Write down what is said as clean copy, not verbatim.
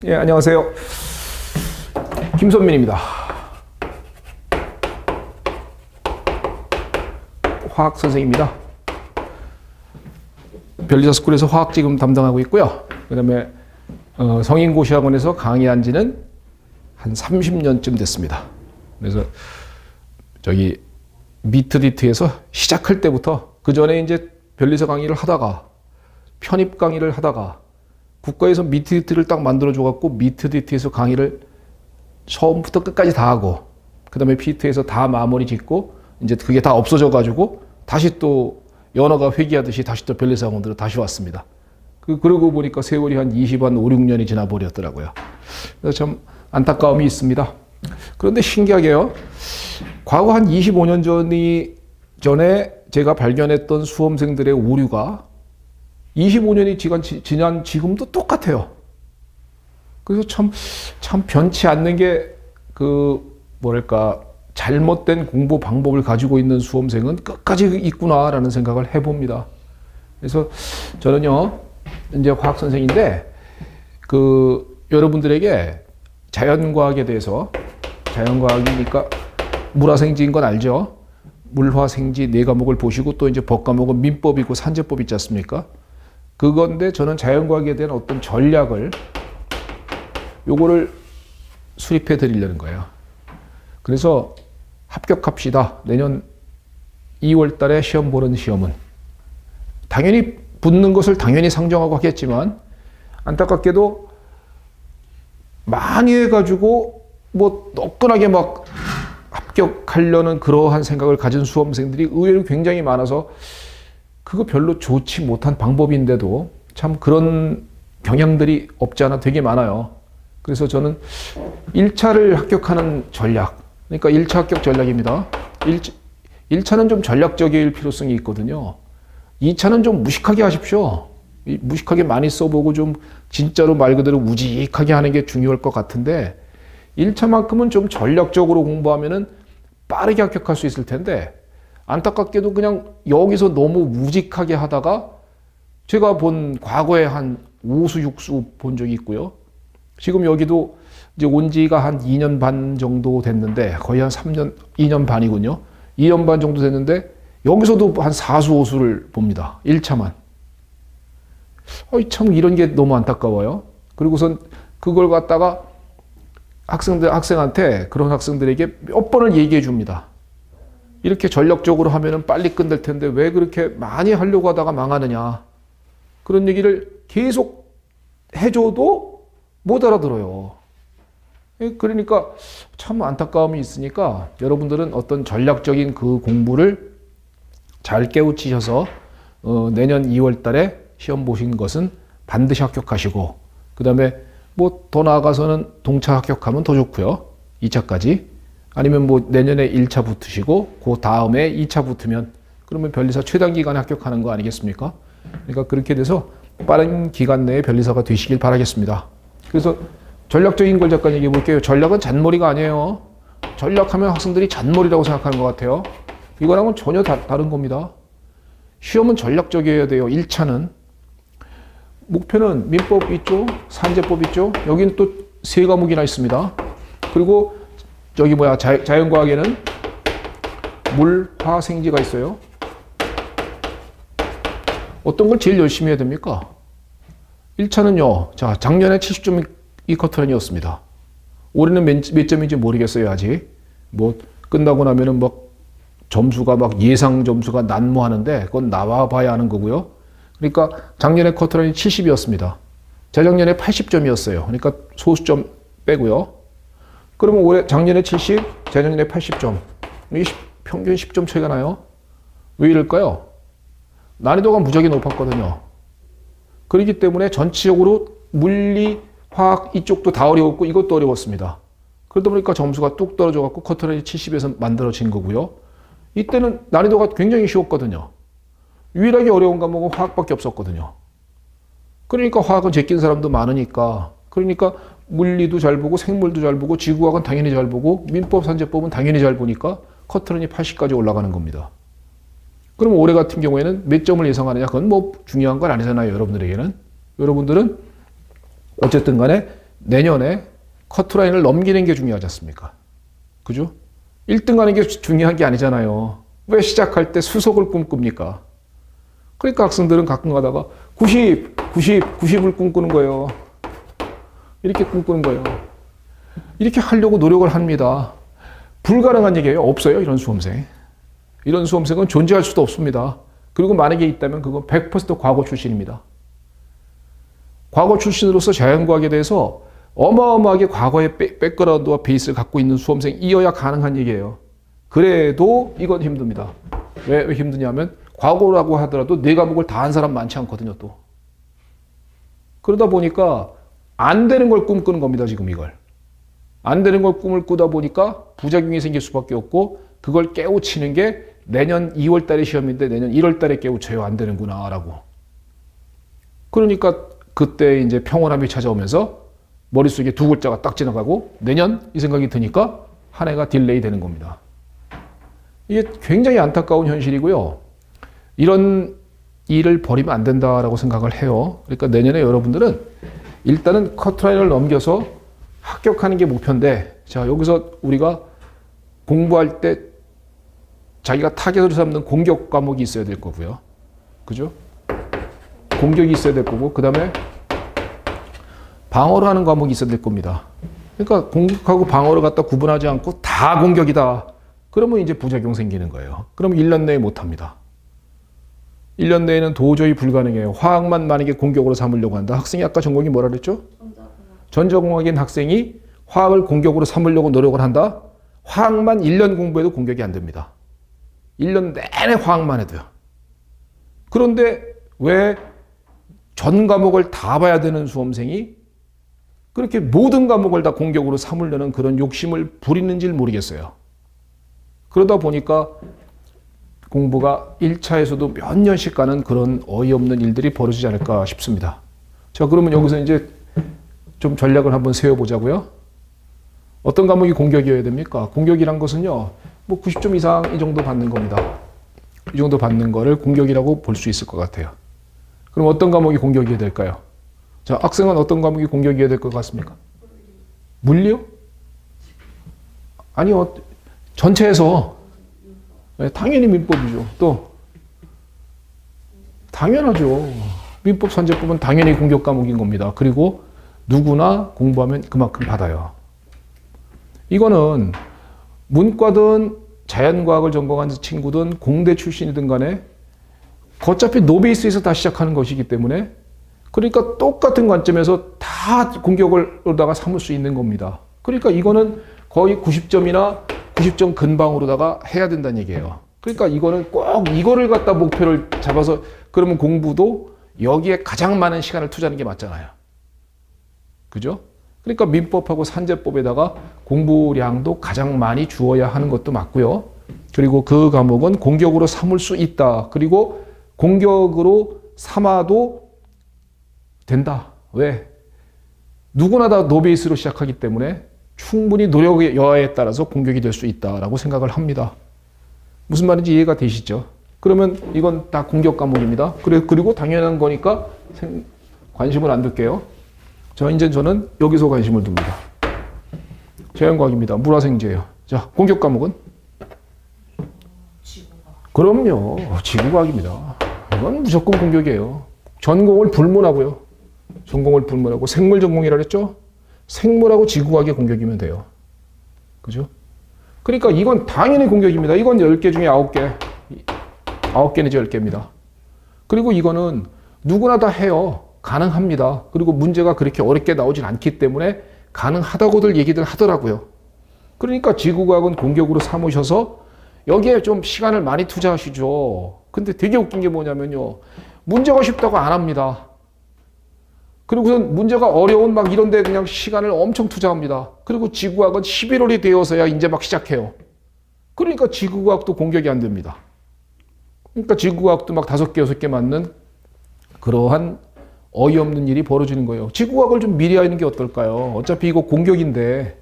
예, 안녕하세요. 김선민입니다. 화학 선생입니다. 별리사 스쿨에서 화학 지금 담당하고 있고요. 그 다음에 성인고시학원에서 강의한 지는 한 30년쯤 됐습니다. 그래서 저기 미트디트에서 시작할 때부터 그 전에 이제 별리사 강의를 하다가 편입 강의를 하다가 국가에서 미트디트를 딱 만들어줘갖고 미트디트에서 강의를 처음부터 끝까지 다 하고 그 다음에 피트에서 다 마무리 짓고 이제 그게 다 없어져가지고 다시 또 연어가 회귀하듯이 다시 또 별리사 학원으로 다시 왔습니다. 그러고 보니까 세월이 한 5, 6년이 지나버렸더라고요. 그래서 참 안타까움이 있습니다. 그런데 신기하게요. 과거 한 25년 전에 제가 발견했던 수험생들의 오류가 25년이 지난 지금도 똑같아요. 그래서 참 변치 않는 게 잘못된 공부 방법을 가지고 있는 수험생은 끝까지 있구나라는 생각을 해봅니다. 그래서 저는요, 이제 화학 선생인데, 여러분들에게 자연과학에 대해서, 자연과학이니까 물화생지인 건 알죠? 물화생지 네 과목을 보시고 또 이제 법과목은 민법이고 산재법 있지 않습니까? 그건데 저는 자연과학에 대한 어떤 전략을 요거를 수립해 드리려는 거예요. 그래서 합격합시다. 내년 2월 달에 시험 보는 시험은 당연히 붙는 것을 당연히 상정하고 하겠지만 안타깝게도 많이 해가지고 뭐 너끈하게 막 합격하려는 그러한 생각을 가진 수험생들이 의외로 굉장히 많아서 그거 별로 좋지 못한 방법인데도 참 그런 경향들이 없지 않아 되게 많아요. 그래서 저는 1차를 합격하는 전략, 그러니까 1차 합격 전략입니다. 1차는 좀 전략적일 필요성이 있거든요. 2차는 좀 무식하게 하십시오. 무식하게 많이 써보고 좀 진짜로 말 그대로 우직하게 하는 게 중요할 것 같은데 1차만큼은 좀 전략적으로 공부하면은 빠르게 합격할 수 있을 텐데 안타깝게도 그냥 여기서 너무 무직하게 하다가 제가 본 과거에 한 5수, 6수 본 적이 있고요. 지금 여기도 이제 온 지가 한 2년 반 정도 됐는데 거의 한 2년 반이군요. 2년 반 정도 됐는데 여기서도 한 4수, 5수를 봅니다. 1차만. 참 이런 게 너무 안타까워요. 그리고선 그걸 갖다가 학생한테 그런 학생들에게 몇 번을 얘기해 줍니다. 이렇게 전략적으로 하면은 빨리 끝낼 텐데 왜 그렇게 많이 하려고 하다가 망하느냐. 그런 얘기를 계속 해줘도 못 알아들어요. 그러니까 참 안타까움이 있으니까 여러분들은 어떤 전략적인 그 공부를 잘 깨우치셔서 내년 2월 달에 시험 보신 것은 반드시 합격하시고 그 다음에 뭐 더 나아가서는 동차 합격하면 더 좋고요. 2차까지. 아니면 뭐 내년에 1차 붙으시고 그 다음에 2차 붙으면 그러면 별리사 최단 기간에 합격하는 거 아니겠습니까? 그러니까 그렇게 돼서 빠른 기간 내에 별리사가 되시길 바라겠습니다. 그래서 전략적인 걸 잠깐 얘기해 볼게요. 전략은 잔머리가 아니에요. 전략하면 학생들이 잔머리라고 생각하는 것 같아요. 이거랑은 전혀 다른 겁니다. 시험은 전략적이어야 돼요. 1차는. 목표는 민법 있죠? 산재법 있죠? 여기는 또 3과목이나 있습니다. 그리고 자연과학에는 물, 화, 생지가 있어요. 어떤 걸 제일 열심히 해야 됩니까? 1차는요, 자, 작년에 70점이 커트라인이었습니다. 올해는 몇 점인지 모르겠어요, 아직. 뭐, 끝나고 나면은 점수가 예상 점수가 난무하는데, 그건 나와봐야 하는 거고요. 그러니까 작년에 커트라인이 70이었습니다. 재작년에 80점이었어요. 그러니까 소수점 빼고요. 그러면 작년에 70, 재작년에 80점. 평균 10점 차이가 나요. 왜 이럴까요? 난이도가 무지하게 높았거든요. 그렇기 때문에 전체적으로 물리, 화학 이쪽도 다 어려웠고 이것도 어려웠습니다. 그러다 보니까 점수가 뚝 떨어져갖고 커트라인이 70에서 만들어진 거고요. 이때는 난이도가 굉장히 쉬웠거든요. 유일하게 어려운 과목은 화학밖에 없었거든요. 그러니까 화학은 제낀 사람도 많으니까 그러니까 물리도 잘 보고 생물도 잘 보고 지구과학은 당연히 잘 보고 민법, 산재법은 당연히 잘 보니까 커트라인이 80까지 올라가는 겁니다. 그럼 올해 같은 경우에는 몇 점을 예상하느냐? 그건 뭐 중요한 건 아니잖아요. 여러분들에게는. 여러분들은 어쨌든 간에 내년에 커트라인을 넘기는 게 중요하지 않습니까? 그죠? 1등 하는 게 중요한 게 아니잖아요. 왜 시작할 때 수석을 꿈꿉니까? 그러니까 학생들은 가끔 가다가 90을 꿈꾸는 거예요. 이렇게 꿈꾸는 거예요. 이렇게 하려고 노력을 합니다. 불가능한 얘기예요. 없어요. 이런 수험생. 이런 수험생은 존재할 수도 없습니다. 그리고 만약에 있다면 그건 100% 과거 출신입니다. 과거 출신으로서 자연과학에 대해서 어마어마하게 과거의 백그라운드와 베이스를 갖고 있는 수험생이어야 가능한 얘기예요. 그래도 이건 힘듭니다. 왜 힘드냐면 과거라고 하더라도 네 과목을 다 한 사람 많지 않거든요. 또. 그러다 보니까 안 되는 걸 꿈꾸는 겁니다. 지금 이걸. 안 되는 걸 꿈을 꾸다 보니까 부작용이 생길 수밖에 없고 그걸 깨우치는 게 내년 2월 달에 시험인데 내년 1월 달에 깨우쳐요. 안 되는구나 라고. 그러니까 그때 이제 평온함이 찾아오면서 머릿속에 두 글자가 딱 지나가고 내년 이 생각이 드니까 한 해가 딜레이 되는 겁니다. 이게 굉장히 안타까운 현실이고요. 이런 일을 벌이면 안 된다라고 생각을 해요. 그러니까 내년에 여러분들은 일단은 커트라인을 넘겨서 합격하는 게 목표인데, 자, 여기서 우리가 공부할 때 자기가 타겟으로 삼는 공격 과목이 있어야 될 거고요. 그죠? 공격이 있어야 될 거고, 그 다음에 방어를 하는 과목이 있어야 될 겁니다. 그러니까 공격하고 방어를 갖다 구분하지 않고 다 공격이다. 그러면 이제 부작용 생기는 거예요. 그럼 1년 내에 못 합니다. 1년 내에는 도저히 불가능해요. 화학만 만약에 공격으로 삼으려고 한다. 학생이 아까 전공이 뭐라 그랬죠? 전자공학인 학생이 화학을 공격으로 삼으려고 노력을 한다. 화학만 1년 공부해도 공격이 안 됩니다. 1년 내내 화학만 해도요. 그런데 왜 전 과목을 다 봐야 되는 수험생이 그렇게 모든 과목을 다 공격으로 삼으려는 그런 욕심을 부리는지 모르겠어요. 그러다 보니까 공부가 1차에서도 몇 년씩 가는 그런 어이없는 일들이 벌어지지 않을까 싶습니다. 자, 그러면 여기서 이제 좀 전략을 한번 세워보자고요. 어떤 과목이 공격이어야 됩니까? 공격이란 것은요, 뭐 90점 이상 이 정도 받는 겁니다. 이 정도 받는 거를 공격이라고 볼 수 있을 것 같아요. 그럼 어떤 과목이 공격이어야 될까요? 자, 학생은 어떤 과목이 공격이어야 될 것 같습니까? 물리요? 아니요. 전체에서. 네, 당연히 민법이죠. 또 당연하죠. 민법, 선제법은 당연히 공격 과목인 겁니다. 그리고 누구나 공부하면 그만큼 받아요. 이거는 문과든 자연과학을 전공한 친구든 공대 출신이든 간에 어차피 노베이스에서 다 시작하는 것이기 때문에 그러니까 똑같은 관점에서 다 공격을로다가 삼을 수 있는 겁니다. 그러니까 이거는 거의 90점이나 90점 근방으로다가 해야 된다는 얘기예요. 그러니까 이거는 꼭 이거를 갖다 목표를 잡아서 그러면 공부도 여기에 가장 많은 시간을 투자하는 게 맞잖아요. 그죠? 그러니까 민법하고 산재법에다가 공부량도 가장 많이 주어야 하는 것도 맞고요. 그리고 그 과목은 공격으로 삼을 수 있다. 그리고 공격으로 삼아도 된다. 왜? 누구나 다 노베이스로 시작하기 때문에 충분히 노력의 여하에 따라서 공격이 될 수 있다라고 생각을 합니다. 무슨 말인지 이해가 되시죠? 그러면 이건 다 공격 과목입니다. 그리고 당연한 거니까 관심을 안 둘게요. 자, 이제 저는 여기서 관심을 둡니다. 자연과학입니다. 물화생지예요. 자, 공격 과목은? 지구과학. 그럼요. 지구과학입니다. 이건 무조건 공격이에요. 전공을 불문하고요. 전공을 불문하고 생물 전공이라 그랬죠? 생물하고 지구과학의 공격이면 돼요. 그죠? 그러니까 이건 당연히 공격입니다. 이건 10개 중에 9개. 9개 내지 10개입니다. 그리고 이거는 누구나 다 해요. 가능합니다. 그리고 문제가 그렇게 어렵게 나오진 않기 때문에 가능하다고들 얘기들 하더라고요. 그러니까 지구과학은 공격으로 삼으셔서 여기에 좀 시간을 많이 투자하시죠. 근데 되게 웃긴 게 뭐냐면요. 문제가 쉽다고 안 합니다. 그리고선 문제가 어려운 막 이런 데 그냥 시간을 엄청 투자합니다. 그리고 지구과학은 11월이 되어서야 이제 막 시작해요. 그러니까 지구과학도 공격이 안 됩니다. 그러니까 지구과학도 막 5개, 6개 맞는 그러한 어이없는 일이 벌어지는 거예요. 지구과학을 좀 미리 하는 게 어떨까요? 어차피 이거 공격인데